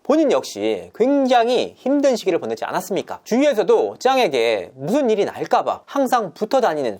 본인 역시 굉장히 힘든 시기를 보내지 않았습니까? 주위에서도 짱에게 무슨 일이 날까봐 항상 붙어 다니는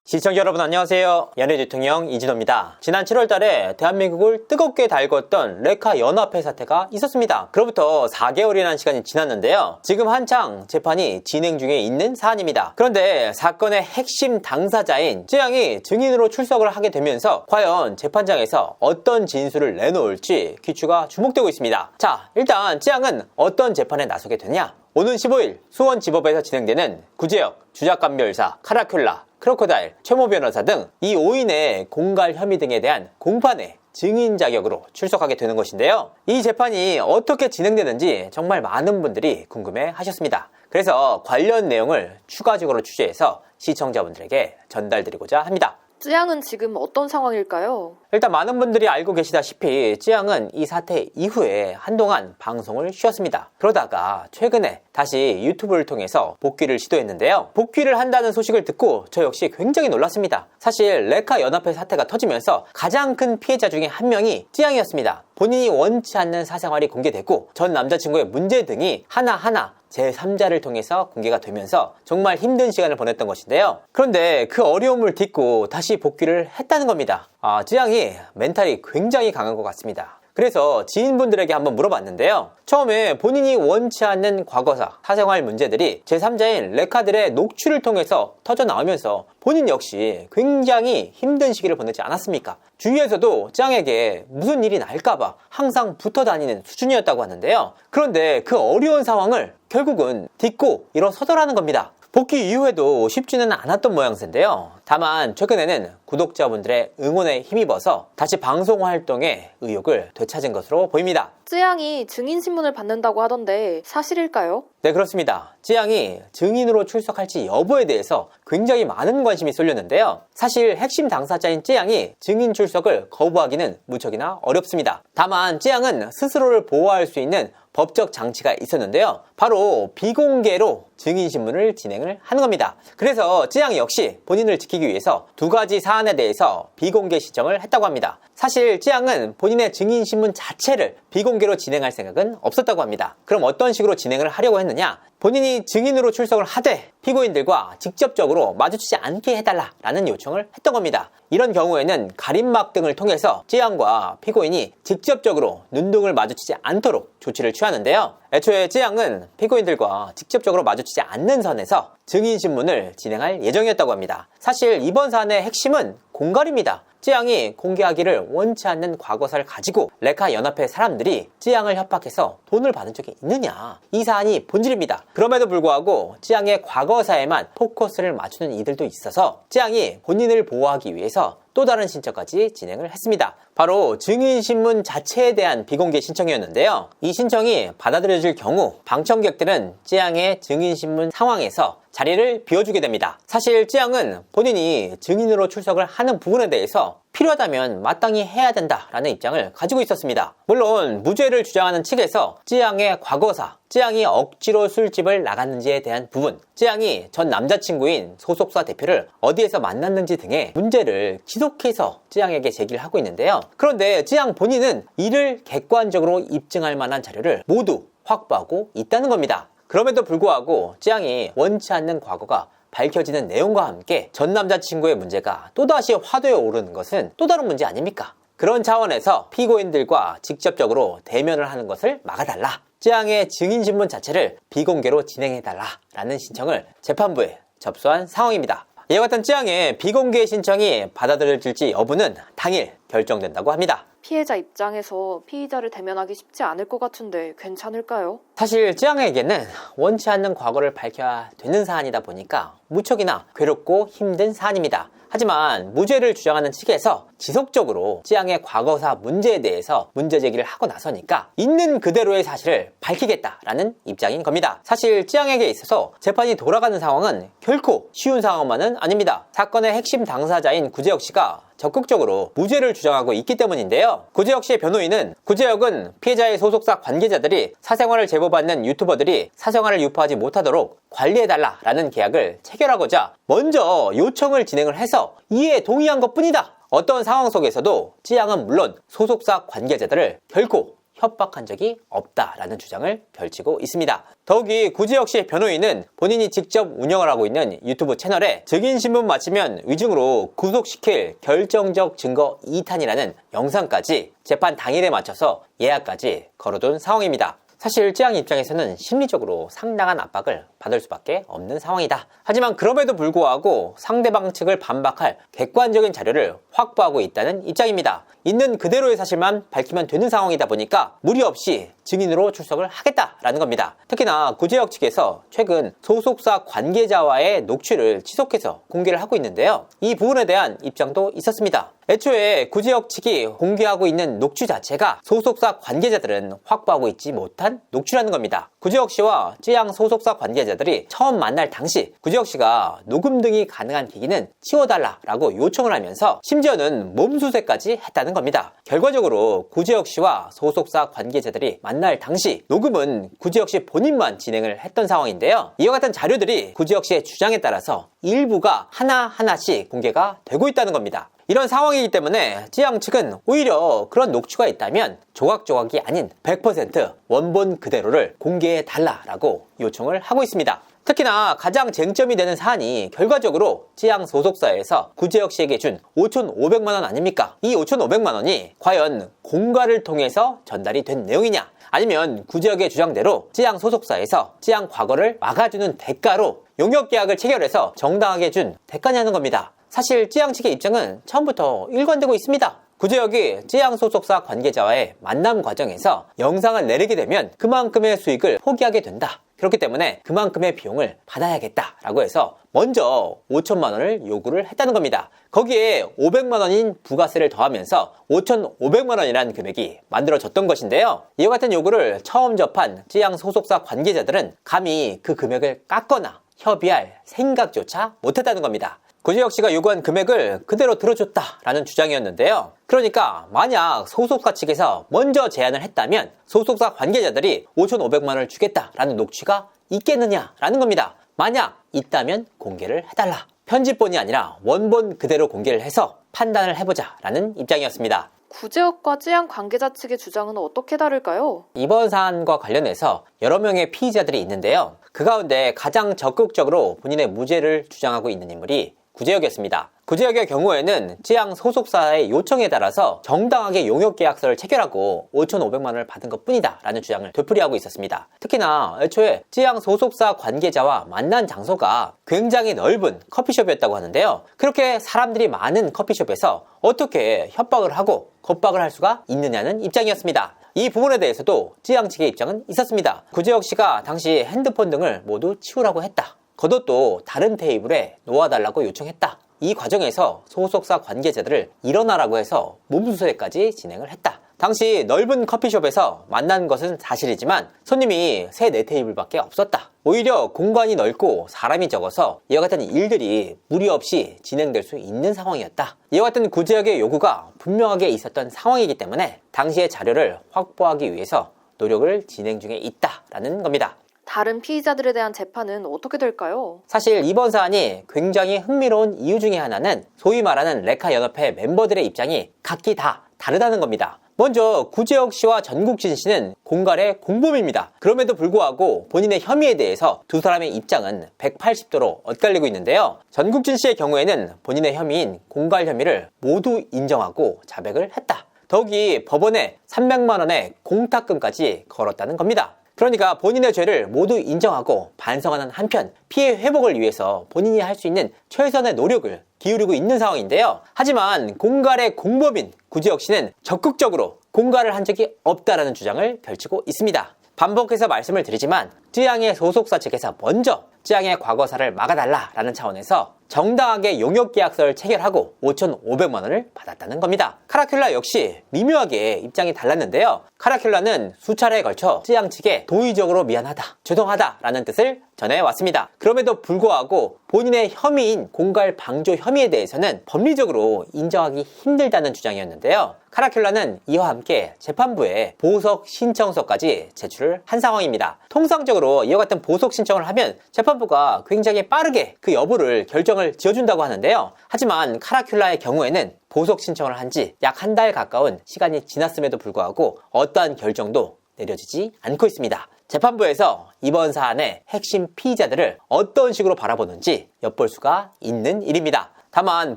시청자 여러분 안녕하세요. 연예대통령 이진호입니다. 지난 7월달에 대한민국을 뜨겁게 달궜던 레카 연합회 사태가 있었습니다. 그로부터 4개월이라는 시간이 지났는데요. 지금 한창 재판이 진행 중에 있는 사안입니다. 그런데 사건의 핵심 당사자인 쯔양이 증인으로 출석을 하게 되면서 과연 재판장에서 어떤 진술을 내놓을지 귀추가 주목되고 있습니다. 자, 일단 쯔양은 어떤 재판에 나서게 되냐? 오는 15일 수원지법에서 진행되는 구제역, 주작감별사, 카라큘라, 크로코다일, 최모 변호사 등 이 5인의 공갈 혐의 등에 대한 공판에 증인 자격으로 출석하게 되는 것인데요. 이 재판이 어떻게 진행되는지 정말 많은 분들이 궁금해 하셨습니다. 그래서 관련 내용을 추가적으로 취재해서 시청자분들에게 전달드리고자 합니다. 쯔양은 지금 어떤 상황일까요? 일단 많은 분들이 알고 계시다시피 쯔양은 이 사태 이후에 한동안 방송을 쉬었습니다. 그러다가 최근에 다시 유튜브를 통해서 복귀를 시도했는데요. 복귀를 한다는 소식을 듣고 저 역시 굉장히 놀랐습니다. 사실 레카 연합회 사태가 터지면서 가장 큰 피해자 중에 한 명이 쯔양이었습니다. 본인이 원치 않는 사생활이 공개되고 전 남자친구의 문제 등이 하나하나 제3자를 통해서 공개가 되면서 정말 힘든 시간을 보냈던 것인데요. 그런데 그 어려움을 딛고 다시 복귀를 했다는 겁니다. 쯔양이 멘탈이 굉장히 강한 것 같습니다. 그래서 지인분들에게 한번 물어봤는데요. 처음에 본인이 원치 않는 과거사, 사생활 문제들이 제3자인 레카들의 녹취를 통해서 터져나오면서 본인 역시 굉장히 힘든 시기를 보내지 않았습니까? 주위에서도 쯔양에게 무슨 일이 날까봐 항상 붙어 다니는 수준이었다고 하는데요. 그런데 그 어려운 상황을 결국은 딛고 일어서더라는 겁니다. 복귀 이후에도 쉽지는 않았던 모양새인데요. 다만 최근에는 구독자분들의 응원에 힘입어서 다시 방송 활동에 의욕을 되찾은 것으로 보입니다. 쯔양이 증인신문을 받는다고 하던데 사실일까요? 네, 그렇습니다. 쯔양이 증인으로 출석할지 여부에 대해서 굉장히 많은 관심이 쏠렸는데요. 사실 핵심 당사자인 쯔양이 증인 출석을 거부하기는 무척이나 어렵습니다. 다만 쯔양은 스스로를 보호할 수 있는 법적 장치가 있었는데요. 바로 비공개로 증인신문을 진행을 하는 겁니다. 그래서 쯔양 역시 본인을 지키기 위해서 두 가지 사안에 대해서 비공개 신청을 했다고 합니다. 사실 쯔양은 본인의 증인신문 자체를 비공개로 진행할 생각은 없었다고 합니다. 그럼 어떤 식으로 진행을 하려고 했느냐? 본인이 증인으로 출석을 하되 피고인들과 직접적으로 마주치지 않게 해달라라는 요청을 했던 겁니다. 이런 경우에는 가림막 등을 통해서 쯔양과 피고인이 직접적으로 눈등을 마주치지 않도록 조치를 취하는데요. 애초에 쯔양은 피고인들과 직접적으로 마주치지 않는 선에서 증인신문을 진행할 예정이었다고 합니다. 사실 이번 사안의 핵심은 공갈입니다. 쯔양이 공개하기를 원치 않는 과거사를 가지고 레카 연합회 사람들이 쯔양을 협박해서 돈을 받은 적이 있느냐, 이 사안이 본질입니다. 그럼에도 불구하고 쯔양의 과거사에만 포커스를 맞추는 이들도 있어서 쯔양이 본인을 보호하기 위해서 또 다른 신청까지 진행을 했습니다. 바로 증인신문 자체에 대한 비공개 신청이었는데요. 이 신청이 받아들여질 경우 방청객들은 쯔양의 증인신문 상황에서 자리를 비워주게 됩니다. 사실 쯔양은 본인이 증인으로 출석을 하는 부분에 대해서 필요하다면 마땅히 해야 된다라는 입장을 가지고 있었습니다. 물론 무죄를 주장하는 측에서 쯔양의 과거사, 쯔양이 억지로 술집을 나갔는지에 대한 부분, 쯔양이 전 남자친구인 소속사 대표를 어디에서 만났는지 등의 문제를 지속해서 쯔양에게 제기를 하고 있는데요. 그런데 쯔양 본인은 이를 객관적으로 입증할 만한 자료를 모두 확보하고 있다는 겁니다. 그럼에도 불구하고 쯔양이 원치 않는 과거가 밝혀지는 내용과 함께 전 남자친구의 문제가 또다시 화두에 오르는 것은 또 다른 문제 아닙니까? 그런 차원에서 피고인들과 직접적으로 대면을 하는 것을 막아달라, 쯔양의 증인신문 자체를 비공개로 진행해달라라는 신청을 재판부에 접수한 상황입니다. 이와 같은 쯔양의 비공개 신청이 받아들여질지 여부는 당일 결정된다고 합니다. 피해자 입장에서 피의자를 대면하기 쉽지 않을 것 같은데 괜찮을까요? 사실 쯔양에게는 원치 않는 과거를 밝혀야 되는 사안이다 보니까 무척이나 괴롭고 힘든 사안입니다. 하지만 무죄를 주장하는 측에서 지속적으로 쯔양의 과거사 문제에 대해서 문제 제기를 하고 나서니까 있는 그대로의 사실을 밝히겠다라는 입장인 겁니다. 사실 쯔양에게 있어서 재판이 돌아가는 상황은 결코 쉬운 상황만은 아닙니다. 사건의 핵심 당사자인 구제혁 씨가 적극적으로 무죄를 주장하고 있기 때문인데요. 구제혁 씨의 변호인은 구제혁은 피해자의 소속사 관계자들이 사생활을 제보받는 유튜버들이 사생활을 유포하지 못하도록 관리해달라라는 계약을 체결하고자 먼저 요청을 진행을 해서 이에 동의한 것뿐이다. 어떤 상황 속에서도 찌양은 물론 소속사 관계자들을 결코 협박한 적이 없다라는 주장을 펼치고 있습니다. 더욱이 구제혁 씨의 변호인은 본인이 직접 운영을 하고 있는 유튜브 채널에 증인신문 마치면 위증으로 구속시킬 결정적 증거 2탄이라는 영상까지 재판 당일에 맞춰서 예약까지 걸어둔 상황입니다. 사실 찌양 입장에서는 심리적으로 상당한 압박을 받을 수밖에 없는 상황이다. 하지만 그럼에도 불구하고 상대방 측을 반박할 객관적인 자료를 확보하고 있다는 입장입니다. 있는 그대로의 사실만 밝히면 되는 상황이다 보니까 무리 없이 증인으로 출석을 하겠다라는 겁니다. 특히나 구제혁 측에서 최근 소속사 관계자와의 녹취를 지속해서 공개를 하고 있는데요. 이 부분에 대한 입장도 있었습니다. 애초에 구제혁 측이 공개하고 있는 녹취 자체가 소속사 관계자들은 확보하고 있지 못한 녹취라는 겁니다. 구제혁 씨와 찌양 소속사 관계자들이 처음 만날 당시 구제혁 씨가 녹음 등이 가능한 기기는 치워달라라고 요청을 하면서 심지어는 몸수색까지 했다는 겁니다. 결과적으로 구제혁 씨와 소속사 관계자들이 만날 당시 녹음은 구제혁 씨 본인만 진행을 했던 상황인데요. 이와 같은 자료들이 구제혁 씨의 주장에 따라서 일부가 하나하나씩 공개가 되고 있다는 겁니다. 이런 상황이기 때문에 찌양 측은 오히려 그런 녹취가 있다면 조각조각이 아닌 100% 원본 그대로를 공개해달라라고 요청을 하고 있습니다. 특히나 가장 쟁점이 되는 사안이 결과적으로 찌양 소속사에서 구제혁 씨에게 준 5,500만원 아닙니까? 이 5,500만원이 과연 공갈을 통해서 전달이 된 내용이냐? 아니면 구제혁의 주장대로 찌양 소속사에서 찌양 과거를 막아주는 대가로 용역계약을 체결해서 정당하게 준 대가냐는 겁니다. 사실 찌양 측의 입장은 처음부터 일관되고 있습니다. 구제혁이 찌양 소속사 관계자와의 만남 과정에서 영상을 내리게 되면 그만큼의 수익을 포기하게 된다. 그렇기 때문에 그만큼의 비용을 받아야겠다라고 해서 먼저 5천만 원을 요구를 했다는 겁니다. 거기에 500만 원인 부가세를 더하면서 5,500만 원이라는 금액이 만들어졌던 것인데요. 이와 같은 요구를 처음 접한 찌양 소속사 관계자들은 감히 그 금액을 깎거나 협의할 생각조차 못했다는 겁니다. 구제혁 씨가 요구한 금액을 그대로 들어줬다라는 주장이었는데요. 그러니까 만약 소속사 측에서 먼저 제안을 했다면 소속사 관계자들이 5,500만 원을 주겠다라는 녹취가 있겠느냐라는 겁니다. 만약 있다면 공개를 해달라. 편집본이 아니라 원본 그대로 공개를 해서 판단을 해보자라는 입장이었습니다. 구제혁과 찌양 관계자 측의 주장은 어떻게 다를까요? 이번 사안과 관련해서 여러 명의 피의자들이 있는데요. 그 가운데 가장 적극적으로 본인의 무죄를 주장하고 있는 인물이 구제혁이었습니다. 구제혁의 경우에는 찌양 소속사의 요청에 따라서 정당하게 용역계약서를 체결하고 5,500만 원을 받은 것뿐이다 라는 주장을 되풀이하고 있었습니다. 특히나 애초에 찌양 소속사 관계자와 만난 장소가 굉장히 넓은 커피숍이었다고 하는데요. 그렇게 사람들이 많은 커피숍에서 어떻게 협박을 하고 겁박을 할 수가 있느냐는 입장이었습니다. 이 부분에 대해서도 찌양 측의 입장은 있었습니다. 구제혁 씨가 당시 핸드폰 등을 모두 치우라고 했다. 겉옷도 다른 테이블에 놓아달라고 요청했다. 이 과정에서 소속사 관계자들을 일어나라고 해서 몸수색까지 진행을 했다. 당시 넓은 커피숍에서 만난 것은 사실이지만 손님이 3-4테이블밖에 없었다. 오히려 공간이 넓고 사람이 적어서 이와 같은 일들이 무리 없이 진행될 수 있는 상황이었다. 이와 같은 구제혁의 요구가 분명하게 있었던 상황이기 때문에 당시의 자료를 확보하기 위해서 노력을 진행 중에 있다라는 겁니다. 다른 피의자들에 대한 재판은 어떻게 될까요? 사실 이번 사안이 굉장히 흥미로운 이유 중에 하나는 소위 말하는 레카 연합회 멤버들의 입장이 각기 다 다르다는 겁니다. 먼저 구제혁 씨와 전국진 씨는 공갈의 공범입니다. 그럼에도 불구하고 본인의 혐의에 대해서 두 사람의 입장은 180도로 엇갈리고 있는데요. 전국진 씨의 경우에는 본인의 혐의인 공갈 혐의를 모두 인정하고 자백을 했다. 더욱이 법원에 300만 원의 공탁금까지 걸었다는 겁니다. 그러니까 본인의 죄를 모두 인정하고 반성하는 한편 피해 회복을 위해서 본인이 할 수 있는 최선의 노력을 기울이고 있는 상황인데요. 하지만 공갈의 공범인 구제혁 씨는 적극적으로 공갈을 한 적이 없다라는 주장을 펼치고 있습니다. 반복해서 말씀을 드리지만 찌양의 소속사 측에서 먼저 찌양의 과거사를 막아달라라는 차원에서 정당하게 용역계약서를 체결하고 5,500만 원을 받았다는 겁니다. 카라큘라 역시 미묘하게 입장이 달랐는데요. 카라큘라는 수차례에 걸쳐 쯔양 측에 도의적으로 미안하다, 죄송하다 라는 뜻을 전해왔습니다. 그럼에도 불구하고 본인의 혐의인 공갈 방조 혐의에 대해서는 법리적으로 인정하기 힘들다는 주장이었는데요. 카라큘라는 이와 함께 재판부에 보석 신청서까지 제출을 한 상황입니다. 통상적으로 이와 같은 보석 신청을 하면 재판부가 굉장히 빠르게 그 여부를 결정을 지어준다고 하는데요. 하지만 카라큘라의 경우에는 보석 신청을 한 지 약 한 달 가까운 시간이 지났음에도 불구하고 어떠한 결정도 내려지지 않고 있습니다. 재판부에서 이번 사안의 핵심 피의자들을 어떤 식으로 바라보는지 엿볼 수가 있는 일입니다. 다만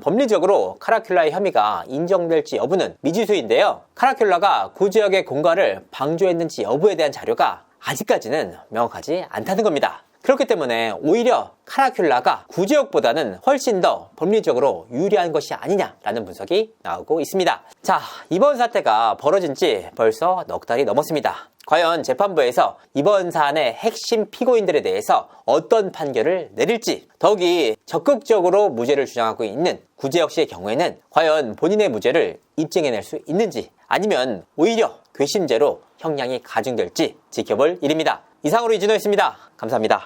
법리적으로 카라큘라의 혐의가 인정될지 여부는 미지수인데요. 카라큘라가 구지역의 공갈을 방조했는지 여부에 대한 자료가 아직까지는 명확하지 않다는 겁니다. 그렇기 때문에 오히려 카라큘라가 구지역보다는 훨씬 더 법리적으로 유리한 것이 아니냐라는 분석이 나오고 있습니다. 자, 이번 사태가 벌어진 지 벌써 넉 달이 넘었습니다. 과연 재판부에서 이번 사안의 핵심 피고인들에 대해서 어떤 판결을 내릴지, 더욱이 적극적으로 무죄를 주장하고 있는 구지역 씨의 경우에는 과연 본인의 무죄를 입증해낼 수 있는지, 아니면 오히려 괘씸죄로 형량이 가중될지 지켜볼 일입니다. 이상으로 이진호였습니다. 감사합니다.